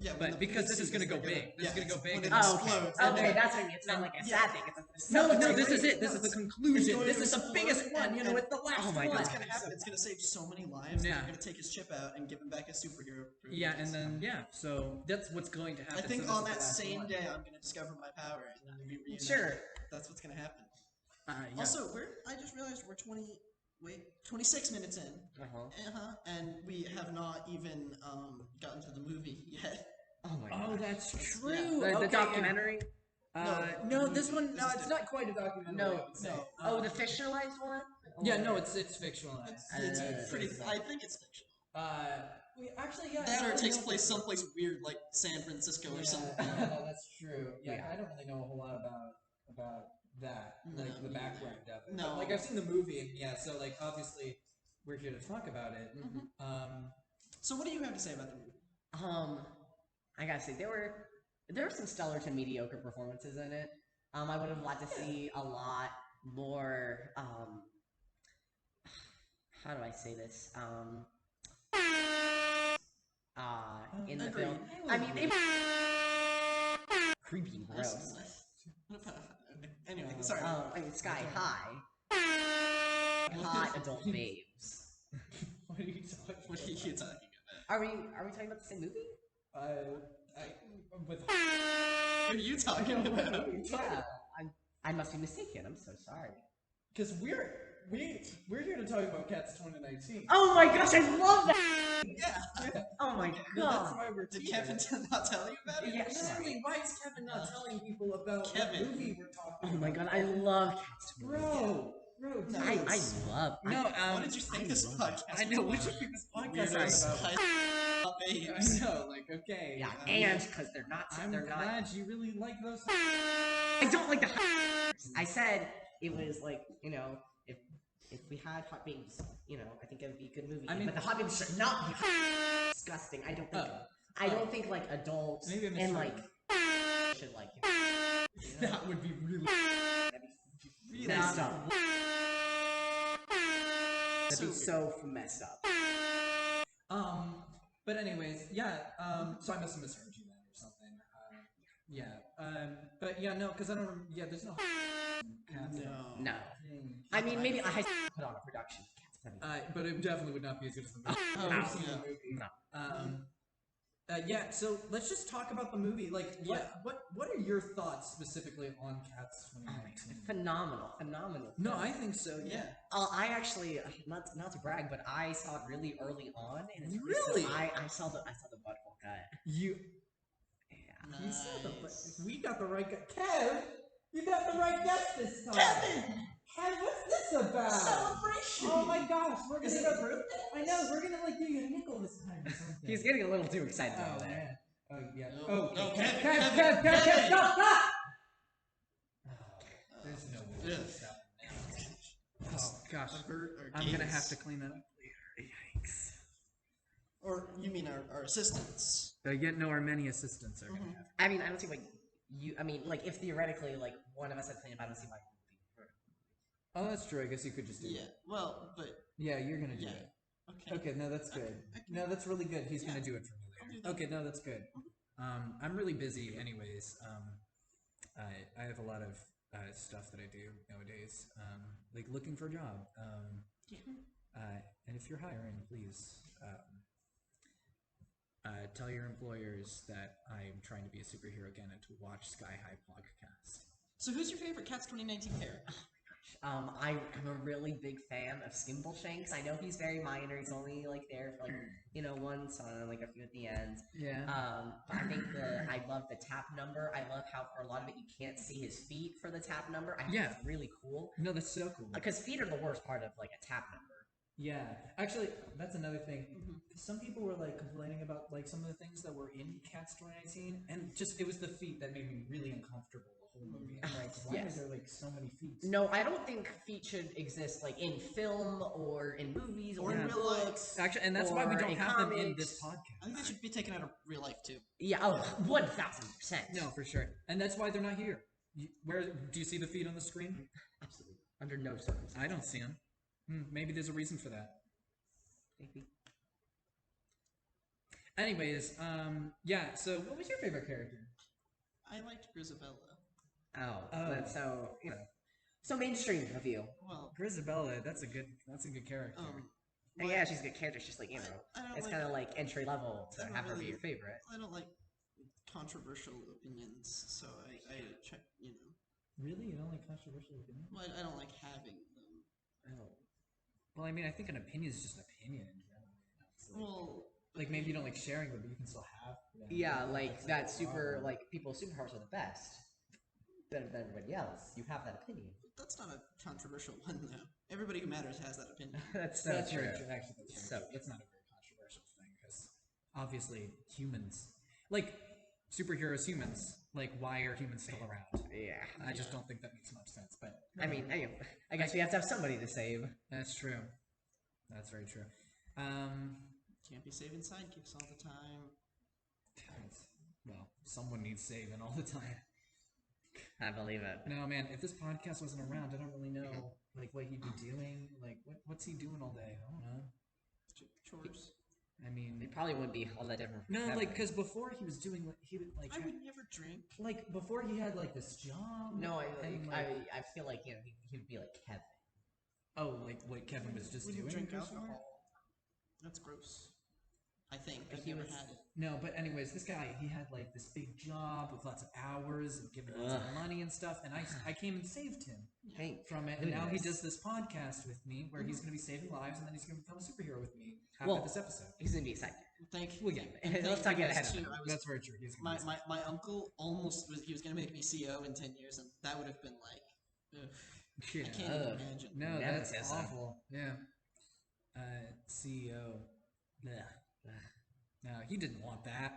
Yeah, when But the because this suit is going to go they're big. This is going to go big. when it and- Oh, explodes. okay. and Okay, then- that's what I mean. It's not like a sad thing. It's No, It's this is great. it. This is the It's conclusion. going This to is the explode biggest one. You know, and- it's the last Oh my one. God. What's gonna happen? It's gonna save so many lives. Yeah. They're gonna take his chip out and give him back his superhero. Yeah, privileges. and then so that's what's going to happen. I think So this on is the that last same one. day I'm gonna discover my power and then we'll be reunited. Sure. That's what's gonna happen. Yeah. Also, I just realized we're 26 minutes in. And we have not even gotten to the movie yet. Oh my Oh, god. that's yeah. true. The Okay, yeah. documentary. No, this movie. one. This No, is it's not quite a documentary. No, I would say. no. Oh, the fictionalized one. Yeah, no, it's fictionalized. It's pretty. I think it's fiction. Actually, yeah. That I or it don't takes know. place someplace weird like San Francisco or something. Yeah, that's true. Yeah, Yeah. I don't really know a whole lot about that, like No, the background of it. No. But, like I've seen the movie, and yeah, so like obviously we're here to talk about it. So what do you have to say about the movie? I gotta say there were some stellar to mediocre performances in it. I would have liked to see a lot more. How do I say this? In the Agreed. film, I mean, they creepy, and gross. Anyway, sorry. I mean, sky high, hot adult babes. What are you talking? What are you talking about? Are we talking about the same movie? With What are you talking about? Yeah, I must be mistaken. I'm so sorry. because we're here to talk about Cats 2019. Oh my gosh, I love that. Yeah. Oh my No, that's god. why we're Did here. Kevin not tell you about it? Yeah, Exactly. Why is Kevin not telling people about Kevin. what movie we're talking Oh about? my god, I love Cats. Bro, dude. I love. No, What did you think this podcast? I know. was What you about? think this podcast Weirdos, is about? high babes. I know, like, okay. Yeah, Yeah. and because they're not. I'm they're not. glad you really like those. I don't like the. I said it was like if we had hot babes, I think it would be a good movie. I mean- but the hot babes should not be disgusting. I don't think. I don't think like adults Maybe I and misread. like should like That would be really. messed up. That'd be so messed up. But anyways, yeah. So I must have misheard you then or something. But yeah, no, because I don't. Yeah, there's no. No. No, I mean maybe I put on a production. But it definitely would not be as good as the movie. Oh, I've seen yeah. the movie. No. Yeah, so let's just talk about the movie. Like, what are your thoughts specifically on Cats 2019? Phenomenal. No, I think so. Yeah. I actually not to brag, but I saw it really early on, and it's Really? so I saw the butthole cut. You Yeah. You saw the. We got the right guy. Kev, you got the right guest this time. Kev, what's this about? Celebration. Oh my gosh, we're gonna. Is it a birthday? I know we're gonna like give you a nickel this time or something. He's getting a little too excited Oh over there. man. Oh yeah. No, Oh no, Kev, Kevin, Kev, stop! There's no way. Ugh. Stop. Oh gosh, Avert our I'm gonna gaze. have to clean that up later. Yikes. Or you mean our assistants? Yet no, our many assistants are gonna have. I mean, I don't see like you. I mean, like if theoretically, like one of us had cleaned up, I don't see why. Oh, that's true. I guess you could just do Yeah. it. Well, but Yeah, you're gonna do yeah. it. Okay. Okay, no, that's good. No, that's really good. He's gonna do it for me later. Okay, no, that's good. I'm really busy, anyways. I have a lot of stuff that I do nowadays, like looking for a job. And if you're hiring, please tell your employers that I'm trying to be a superhero again and to watch Sky High Podcast. So who's your favorite Cats 2019 character? I'm a really big fan of Skimbleshanks. I know he's very minor. He's only like there for like one song, like a few at the end. Yeah. But I think I love the tap number. I love how for a lot of it you can't see his feet for the tap number. I think it's really cool. No, that's so cool. Because feet are the worst part of like a tap number. Yeah, actually, that's another thing. Some people were like complaining about like some of the things that were in Cats 2019, and just it was the feet that made me really uncomfortable the whole movie. I'm like, why are there like so many feet? No, I don't think feet should exist like in film or in movies or in real life. Actually, and that's why we don't have them in this podcast. I think they should be taken out of real life too. Yeah, 1000%. No, for sure, and that's why they're not here. Where do you see the feet on the screen? Absolutely, under no circumstances. I don't see them. Maybe there's a reason for that. Maybe. Anyways, yeah. So, what was your favorite character? I liked Grisabella. Oh, that's so so mainstream of you. Well, Grisabella, that's a good character. And yeah, she's a good character. It's just like it's kind of like entry level to have her be your favorite. I don't like controversial opinions, so I check. Really, you don't like controversial opinions? Well, I don't like having them. Oh. Well, I mean, I think an opinion is just an opinion in general. Well, like maybe you don't like sharing them, but you can still have them. Yeah, like that super like people's superpowers are the best. Better than everybody else. You have that opinion. That's not a controversial one, though. Everybody who matters has that opinion. That's Very true. true. Actually, that's very true. It's not a very controversial thing because obviously humans, like superheroes, humans. Like, why are humans still around? Yeah. I just don't think that makes much sense. But I mean, I guess we have to have somebody to save. That's true. That's very true. Can't be saving sidekicks all the time. Well, someone needs saving all the time. I believe it. No, man, if this podcast wasn't around, I don't really know like what he'd be doing. Like, what's he doing all day? I don't know. Chores. I mean, It probably wouldn't be all that different. no, like because before he was doing he would like I would never drink. like before he had like this job. No, and, I feel like he'd be like Kevin. Oh, like what Kevin was just Would you doing. drink before? alcohol? That's gross. I think I've He never was- had it. No, but anyways, this guy he had like this big job with lots of hours and giving lots of money and stuff, and I came and saved him Thank from it, and now he goodness. does this podcast with me where he's going to be saving lives, and then he's going to become a superhero with me after Well, this episode. He's gonna be excited. Thank Well, yeah, and let's thank not you get guys, ahead of too. that's very true. He's My, gonna my uncle almost was. He was gonna make me CEO in 10 years, and that would have been like, ugh, yeah. I can't even imagine. No, that's Nepotism. awful. Yeah. CEO. Blech. No, he didn't want that.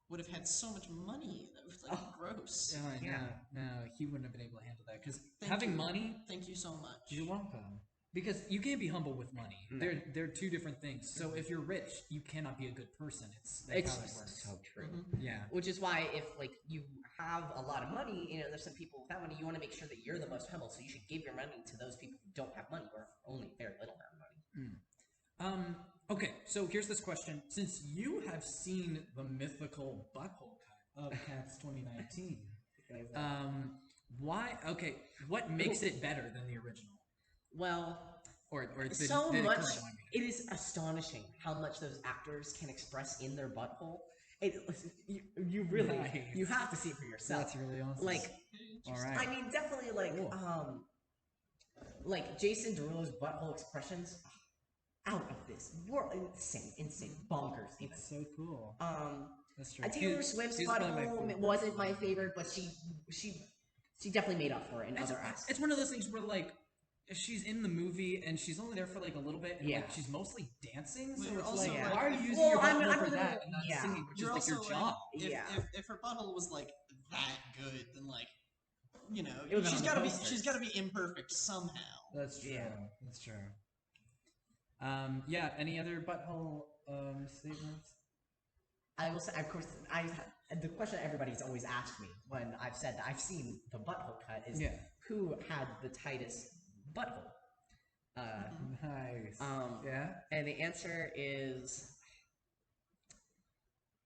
Would have had so much money. That was like gross. No, no, he wouldn't have been able to handle that because Thank having you. money. Thank you so much. You're welcome. Because you can't be humble with money. No. They're two different things. So if you're rich, you cannot be a good person. That's It's how it works. so true. Yeah. Which is why if like you have a lot of money, there's some people without money. You want to make sure that you're the most humble, so you should give your money to those people who don't have money or only very little amount of money. Okay, so here's this question. Since you have seen the mythical butthole cut of Cats 2019, what makes it better than the original? Well, Or the, so the much. current one, I mean. It is astonishing how much those actors can express in their butthole. You really Nice. you have to see it for yourself. That's really awesome. Like, all right. I mean, definitely like Jason Derulo's butthole expressions, out of this world, insane, bonkers. Even. That's so cool. That's true. Taylor Swift's butthole wasn't my favorite, but she definitely made up for it in other aspects. It's one of those things where like she's in the movie and she's only there for like a little bit, and like she's mostly dancing. So You're it's also, like, like, why are you using well, your I'm butthole for gonna- that and not yeah. singing, which You're is like your also, job? If her butthole was like that good, then like, It was she's on the gotta be posters. imperfect somehow. That's true. Yeah. That's true. Yeah. Any other butthole statements? I will say, of course, the question everybody's always asked me when I've said that I've seen the butthole cut is who had the tightest butthole. Nice. Yeah. And the answer is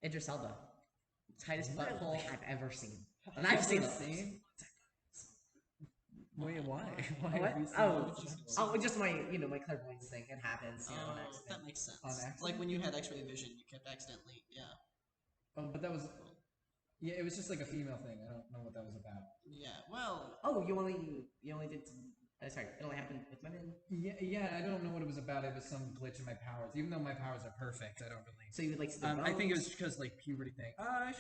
Idris Elba. Tightest butthole I've ever seen. And I've seen it. Wait, why? Why What? have you seen it? Just my my clairvoyance thing. It happens, on accident. That makes sense. On accident? Like when you had X-ray vision, you kept accidentally, Oh, but that was yeah. It was just like a female thing. I don't know what that was about. Yeah. Well. Oh, you only did. Sorry, it only happened with women. Yeah. I don't know what it was about. It was some glitch in my powers. Even though my powers are perfect, I don't really. So you would like see the bones? I think it was because like puberty thing. Yeah.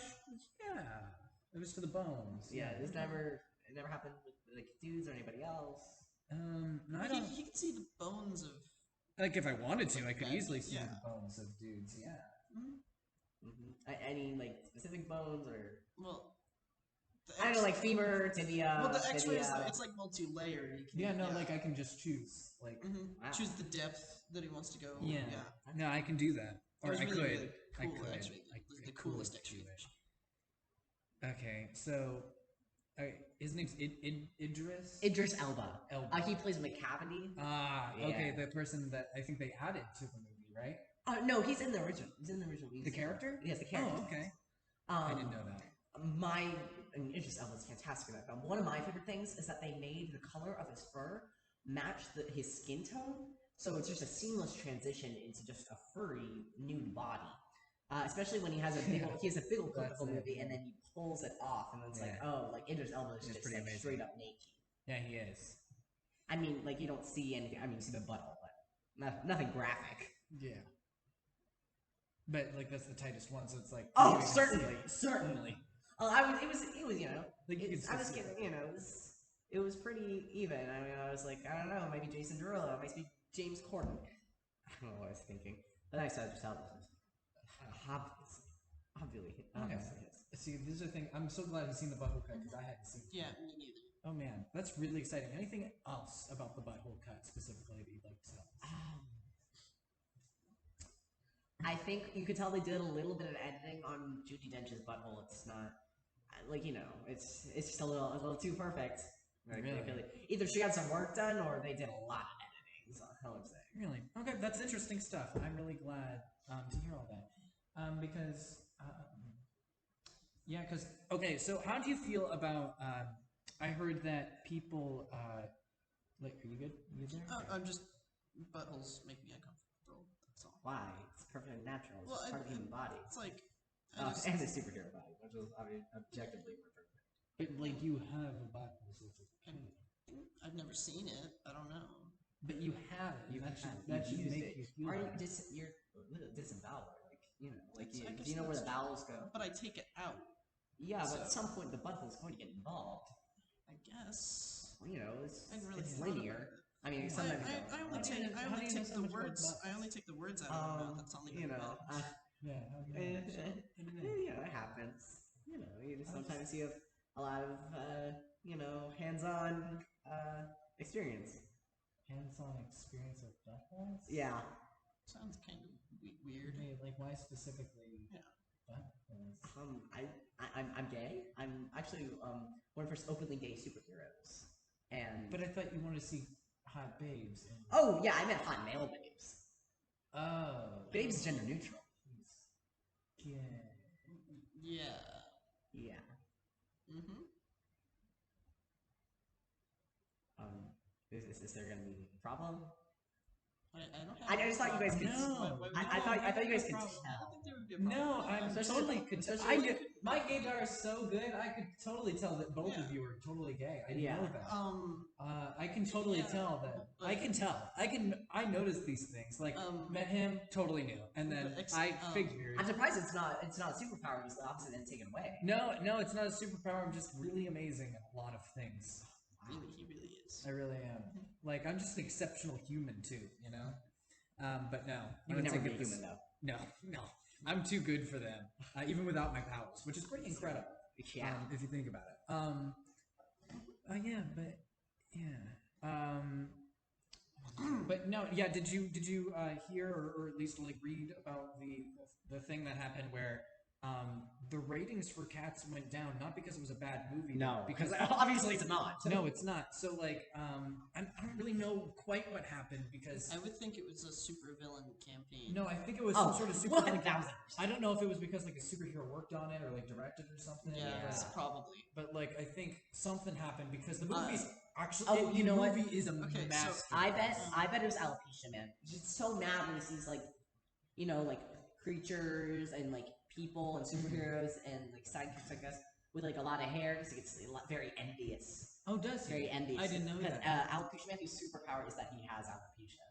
It was to the bones. Yeah, it never happened with like dudes or anybody else. No, I don't. He could see the bones of. Like if I wanted to, I could Okay, easily see yeah. the bones of dudes. Yeah. Any like specific bones or Well. I don't know, like femur, tibia. Well, the X-ray is tibia. it's like multi-layered. Like I can just choose. Like Wow. choose the depth that he wants to go. yeah. No, I can do that. It Or was I really, could. really I cool, could. actually. I The could coolest do X-ray. it. Okay, so his name's Idris. Idris Elba. Elba. He plays McCavity. Okay, the person that I think they added to the movie, right? No, he's in the original. He's in the original. The character? Yes, the character. Oh, okay. I didn't know that. Idris Elba is fantastic in that film. One of my favorite things is that they made the color of his fur match his skin tone, so it's just a seamless transition into just a furry nude body. Especially when he has a big, he has a big old clip movie, and then he pulls it off, and then it's like, oh, like Idris Elba is just like straight up naked. Yeah, he is. I mean, like you don't see anything. I mean, you see the butthole, but nothing graphic. Yeah. But like that's the tightest one, so it's like. Oh, certainly. It was you know. Like I was kidding, you know. It was pretty even. I mean, I was like, I don't know, maybe Jason Derulo, maybe James Corden. I don't know what I was thinking, but I said just obviously. See, this is the thing. I'm so glad he's seen the butthole cut because I hadn't seen it. Yeah, me neither. Oh man, that's really exciting. Anything else about the butthole cut specifically that you'd like to tell us? I think you could tell they did a little bit of editing on Judi Dench's butthole. It's not like it's just a little too perfect. Right? Really? Either she got some work done or they did a lot of editing. So I would say. Really? Okay, that's interesting stuff. I'm really glad to hear all that. Because okay. So how do you feel about? I heard that people like. Are you good? You good there? I'm just buttholes make me uncomfortable. That's all. Why? It's perfectly natural. It's Well, part of the human body. It's like. And the superhero body, which is objectively perfect. But like you have a butthole, so it's I've never seen it. I don't know. But you have it. That should make you feel. Are you better. you're disemboweled? Like I do guess you know where the that's bowels go? But I take it out. Yeah, but So- at some point the butthole is going to get involved. I guess. Well, it's I didn't really it's thought about linear. it. I mean, I sometimes only take how do you know so the much about words. butts? I only take the words out of my mouth. That's only Yeah. How do you know? it happens. Sometimes you have a lot of hands-on experience. Hands-on experience with buttholes? Yeah. Sounds kind of weird. Okay, like why specifically? Yeah. Buttholes. I'm gay. I'm actually one of the first openly gay superheroes. And But I thought you wanted to see hot babes. oh yeah, I meant hot male babes. Oh. Babes is gender neutral. Yeah. Yeah. Yeah. Mm-hmm. Is there gonna be a problem? I don't I have. just thought you guys could. No. I thought you guys could I tell. don't think there would be a problem. No, I'm Especially- totally could. especially- I knew, my gaydar is so good. I could totally tell that both of you are totally gay. I Yeah. know that. I can totally Yeah, tell that. but- I can tell. I noticed these things. Like met him, totally knew, and then But I figured. I'm surprised it's not a superpower. It's the opposite and taken away. No, it's not a superpower. I'm just really amazing at a lot of things. Really, he really is. I really am. Like I'm just an exceptional human too, you know. But no, You would never be a human though. No, I'm too good for them, even without my powers, which is pretty incredible. Yeah. If you think about it. But no, yeah. Did you hear or at least like read about the thing that happened where the ratings for Cats went down not because it was a bad movie, No, because because obviously it's not. no, it's not. So like I don't really know quite what happened because I would think it was a supervillain campaign. no, I think it was some sort of super. 1,000%. I don't know if it was because like a superhero worked on it or like directed or something. Yeah, Yeah. it's probably. But like I think something happened because the movie's actually oh, you know the what? movie is a Okay, so masterpiece. I bet it was alopecia, man. He's so mad when he sees like creatures and like people and superheroes and like sidekicks, I guess, with like a lot of hair because he gets very envious. Oh, does he? Very envious. I didn't know that. Alopecia Matthew's superpower is that he has alopecia.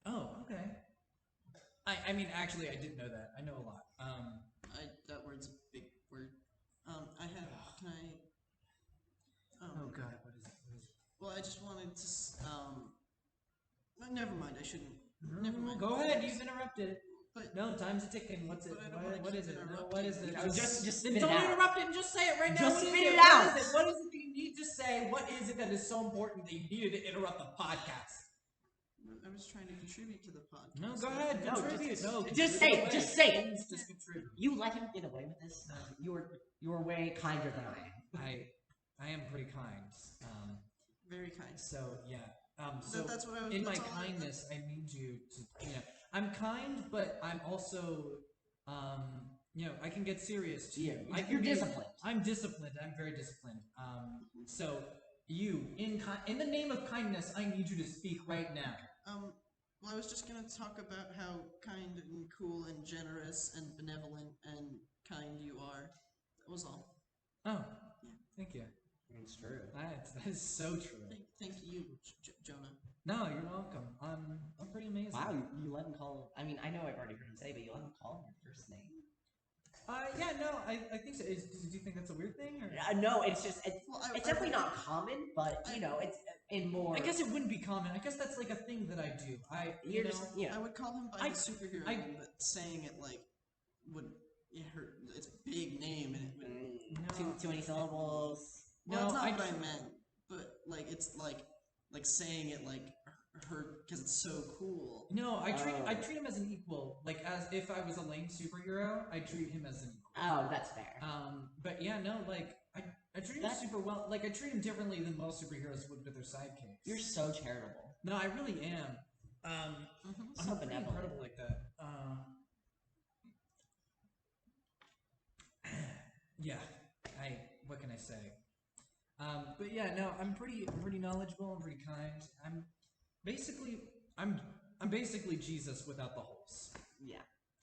Oh, okay. I mean, actually, I didn't know that. I know a lot. That word's a big word. I have. Can I? Oh God, what is it? Well, I just wanted to. Never mind. I shouldn't. Never mind. Go ahead. You've interrupted. But no, time's a ticking. What's it? What is it? No, what is it? Just then spit don't it out. interrupt it and just say it right now. Just What is spit it? it out. What is it? What is it that you need to say? What is it that is so important that you needed to interrupt the podcast? I was trying to contribute to the podcast. No, go ahead. No, Contribute. just say it. Just say it. Just contribute. You let him get away with this. You're way kinder than I am. I am pretty kind. Very kind. So yeah. So that's what I was. In my kindness, I need you to. I'm kind, but I'm also. I can get serious too. Yeah, you're disciplined. I'm disciplined. I'm very disciplined. So you, in the name of kindness, I need you to speak right now. Well, I was just gonna talk about how kind and cool and generous and benevolent and kind you are. That was all. Oh, yeah. Thank you. It's true. That is so true. Thank you, Jonah. No, you're welcome. I'm pretty amazing. Wow, you let him call. I mean, I know I've already heard him say, but you let him call him your first name. Yeah, no, I think so. Do you think that's a weird thing? Or? No, it's just it's definitely I not common, but it's in more. I guess it wouldn't be common. I guess that's like a thing that I do. I would call him by his superhero name, but saying it like would hurt. It's a big name and it would too many syllables. Well, no, it's not what I meant, but like it's like saying it like hurt because it's so cool. No, I treat him as an equal. Like as if I was a lame superhero, I treat him as an equal. Oh, that's fair. But yeah, no, like I treat him super well. Like I treat him differently than most superheroes would with their sidekicks. You're so charitable. No, I really am. I'm so pretty benevolent. incredible like that. Yeah. What can I say? But yeah, no, I'm pretty knowledgeable. I'm pretty kind. I'm basically Jesus without the holes. Yeah.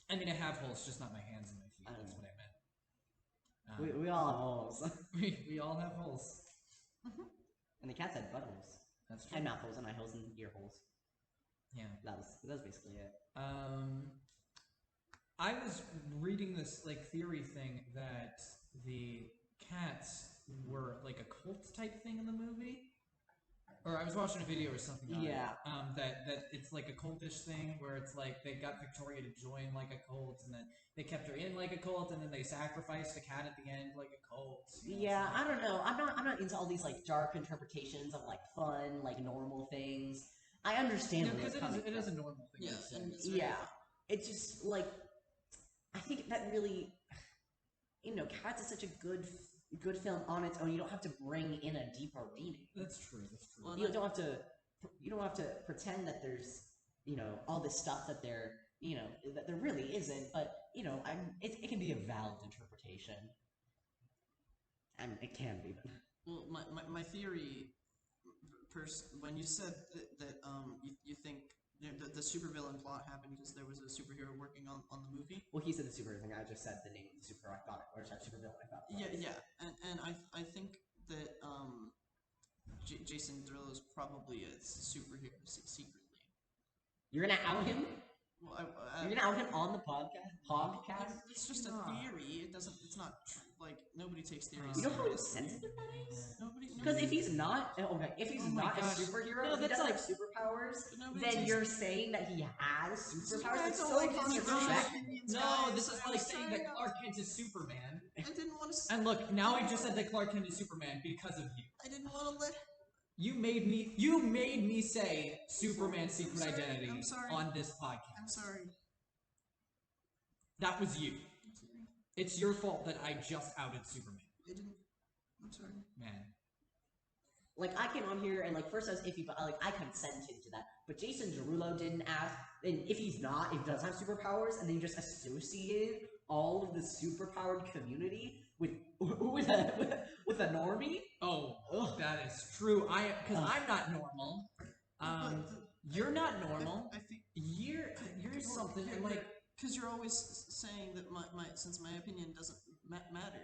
I mean, I have holes, just not my hands and my feet. That's what I We meant. all have holes. we all have holes. And the cats had buttholes. That's true. And mouth holes and eye holes and ear holes. Yeah. That was basically it. I was reading this like theory thing that the cats were like a cult type thing in the movie, or I was watching a video or something. Yeah. That it's like a cultish thing where it's like they got Victoria to join like a cult, and then they kept her in like a cult, and then they sacrificed a cat at the end like a cult. Yeah, I don't know. I'm not into all these like dark interpretations of like fun, like normal things. I understand because it is a normal thing. Yeah, it's just like I think that really, Cats is such a good film on its own. You don't have to bring in a deeper meaning. That's true. Well, you don't have to pretend that there's all this stuff that there that there really isn't. But it can be a valid interpretation, and it can be. Well, my theory, when you said that you think the supervillain plot happened because there was a superhero working on the movie. Well, he said the superhero thing. I just said the name of the superhero. I thought it, or supervillain. I thought. Yeah, and I think that Jason Derulo is probably a superhero secretly. You're gonna out him? Well, you're gonna out him on the podcast? PogCast? It's just a theory. It's not like nobody takes theories. You know how insensitive that is? Nobody. Because if he's not a superhero, if he doesn't have superpowers, then you're saying that he has superpowers. It's so controversial. No, this is like saying that Clark Kent is Superman. I didn't want to. And look, now I just said that Clark Kent is Superman because of you. I didn't want to let. You made me say Superman's secret identity on this podcast. I'm sorry. That was you. It's your fault that I just outed Superman. I didn't. I'm sorry. Man. Like, I came on here and, like, first I was iffy, but, like, I consented to that. But Jason Derulo didn't ask. And if he does have superpowers, and then you just associated all of the superpowered community with a normie? Oh, that is true. Because I'm not normal. You're not normal. I think You're something. And, like, Because you're always saying that since my opinion doesn't matter,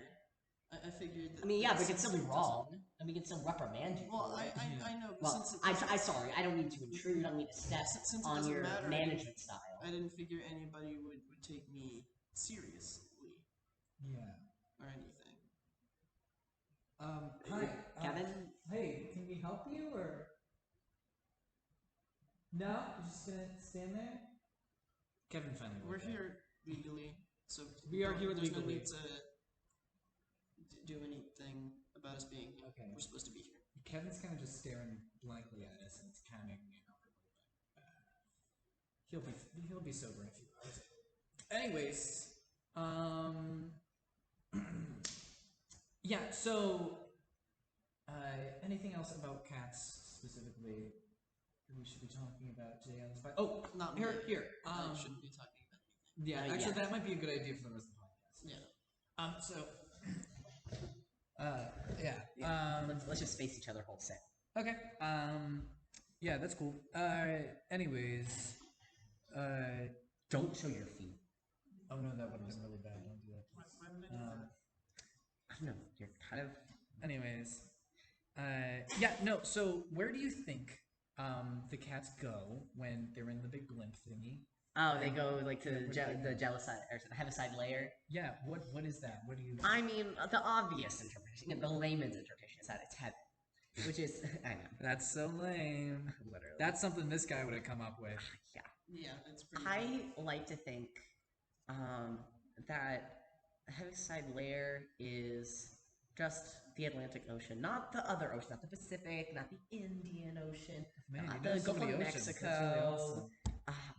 I figured that. I mean, yeah, but it could since still be it wrong. I mean, it could still reprimand you. Well, for it. I know. But Well, I sorry, I don't mean to intrude. I don't mean to step since it on doesn't your matter, management style. I didn't figure anybody would take me seriously Yeah. or anything. Hi, Kevin? Hey, can we help you or? No, you're just gonna stand there. Kevin finally. We're here legally, so We are here there's no legally. need to do anything about us being here. Okay. We're supposed to be here. Kevin's kind of just staring blankly at us, and it's kind of making me uncomfortable. But he'll be sober in a few hours. Anyways, yeah. So, anything else about cats specifically that we should be talking about today on this podcast? Oh, Not here, me. here. I shouldn't be talking about anything. Yeah, actually, that might be a good idea for the rest of the podcast. Yeah. So, Let's just face each other wholesale. Okay. Yeah, that's cool. Anyways, Don't show your feet. oh no, that would have been really bad. Don't do that. Why would I do that? I don't know. You're kind of. Anyways, yeah, no. So, where do you think the cats go when they're in the big blimp thingy? Oh, they go like to Yeah, the jealous-side or the heaviside layer. Yeah. What is that? What do you? I mean, the obvious interpretation, the layman's interpretation is that it's heaven, which is I know. That's so lame. Literally. That's something this guy would have come up with. Yeah. Yeah, it's pretty. I like to think that the heaviside layer is just the Atlantic Ocean, not the other ocean, not the Pacific, not the Indian Ocean, Man, not you know the so Gulf many of oceans. Mexico, That's really awesome.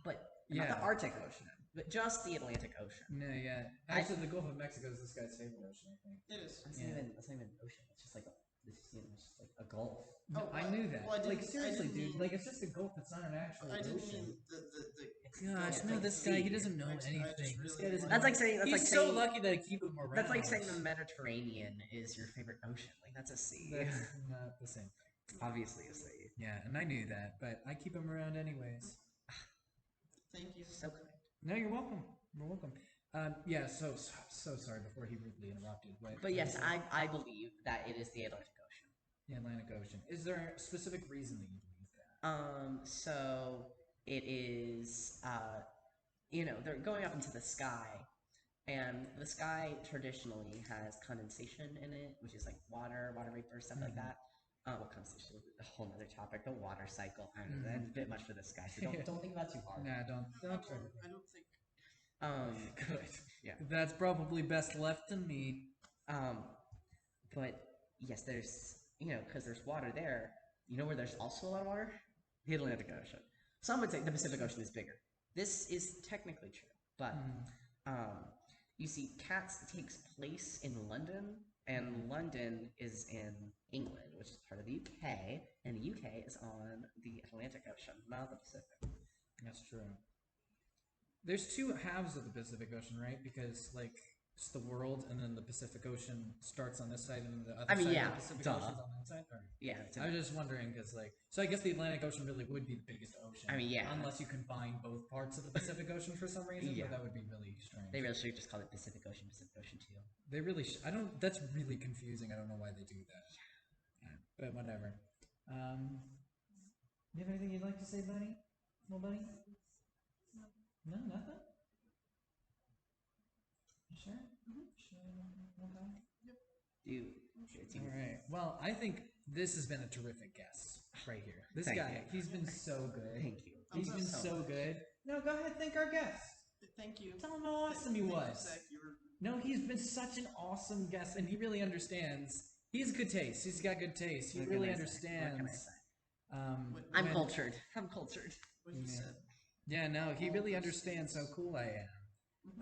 but Yeah. not the Arctic Ocean, but just the Atlantic Ocean. No, yeah. Actually, the Gulf of Mexico is this guy's favorite ocean, I think. It is. That's Yeah. not even an ocean. It's just like it's just like a gulf. No, Oh, I well, knew that. well, I like didn't- I seriously, didn't dude. mean- Like it's just a gulf. It's not an actual I didn't ocean. mean the Gosh, Yeah, no, like this sea. guy, he doesn't know I just anything. This really guy doesn't That's know like saying that's He's like so saying, lucky that I keep him around. That's like saying the Mediterranean is your favorite ocean. Like that's a sea. That's not the same thing. Obviously a sea. Yeah, and I knew that, but I keep him around anyways. Thank you. So kind. No, you're welcome. You're welcome. Yeah, so sorry before he rudely interrupted. But yes, I believe that it is the Atlantic Ocean. The Atlantic Ocean. Is there a specific reason that you believe that? So it is, they're going up into the sky, and the sky traditionally has condensation in it, which is like water vapor, stuff like that. Well, condensation is a whole other topic. The water cycle, I don't know, that's a bit much for this guy, so don't think about it too hard. Nah, don't try to. I don't think. Good. Yeah. That's probably best left to me. But yes, there's, because there's water there. You know where there's also a lot of water? The Atlantic Ocean. Some would say the Pacific Ocean is bigger. This is technically true, but you see, Cats takes place in London, and London is in England, which is part of the UK, and the UK is on the Atlantic Ocean, not the Pacific. That's true. There's two halves of the Pacific Ocean, right? Because like it's the world, and then the Pacific Ocean starts on this side, and then the other side yeah, of the Pacific duh. Ocean's on that side. Or, Yeah, I was just wondering because so I guess the Atlantic Ocean really would be the biggest ocean. I mean, yeah. Unless you combine both parts of the Pacific Ocean for some reason, Yeah. but that would be really strange. they really should just call it Pacific Ocean 2. They really I don't. That's really confusing. I don't know why they do that. But whatever. You have anything you'd like to say, buddy? Well, buddy? No, nothing. You sure? Sure. Okay. Dude, it's All right. Well, I think this has been a terrific guest right here. This Thank guy, you. he's been so good. Thank you. He's been so good. No, go ahead. Thank our guest. Thank you. Tell him how awesome he Thank you, was. Zach, you were No, he's been such an awesome guest, and he really understands. He has good taste. He's got good taste. He What really can I say? What can I understands. say? what I'm when- cultured. I'm cultured. he Yeah. said. Yeah, no, he really understands how cool I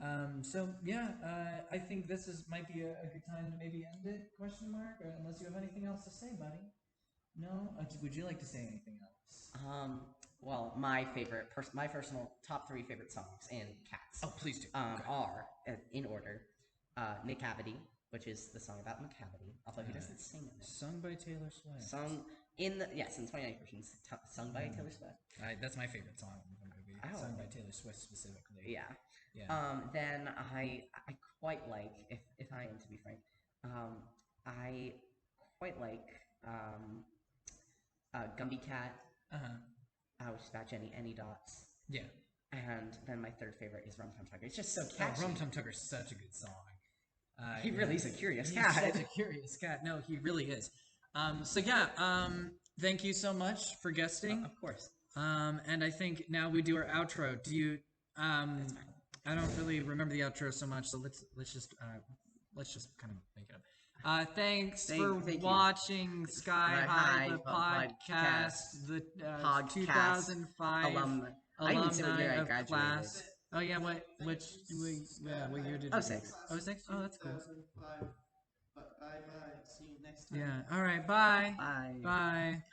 am. So yeah, I think this might be a good time to maybe end it? Question mark? Or unless you have anything else to say, buddy. No. Would you like to say anything else? Well, my personal top 3 favorite songs in Cats Oh, please do. are, in order, Nick Cavity, which is the song about McCavity, although he doesn't sing in it. Sung by Taylor Swift. Sung in the 29 versions, sung by Taylor Swift. That's my favorite song in the movie. Oh. sung by Taylor Swift specifically. Yeah. Yeah. Then I quite like, if I am to be frank, I quite like Gumby Cat, which is about Any Dots. Yeah. And then my third favorite is Rum Tum Tugger. It's just so Oh, catchy. Rum Tum Tugger's such a good song. He really is a curious He's cat. such a curious cat. No, he really is. So yeah, thank you so much for guesting. Of course. And I think now we do our outro. Do you? I don't really remember the outro so much, so let's just kind of make it up. Thanks for watching Sky High the podcast, the 2005 alumni. I didn't say what year I of graduated. class. Oh yeah, what year did you? 06. 06? Oh, that's cool. 2005. Bye. See you next time. Yeah. All right. Bye. Bye. Bye.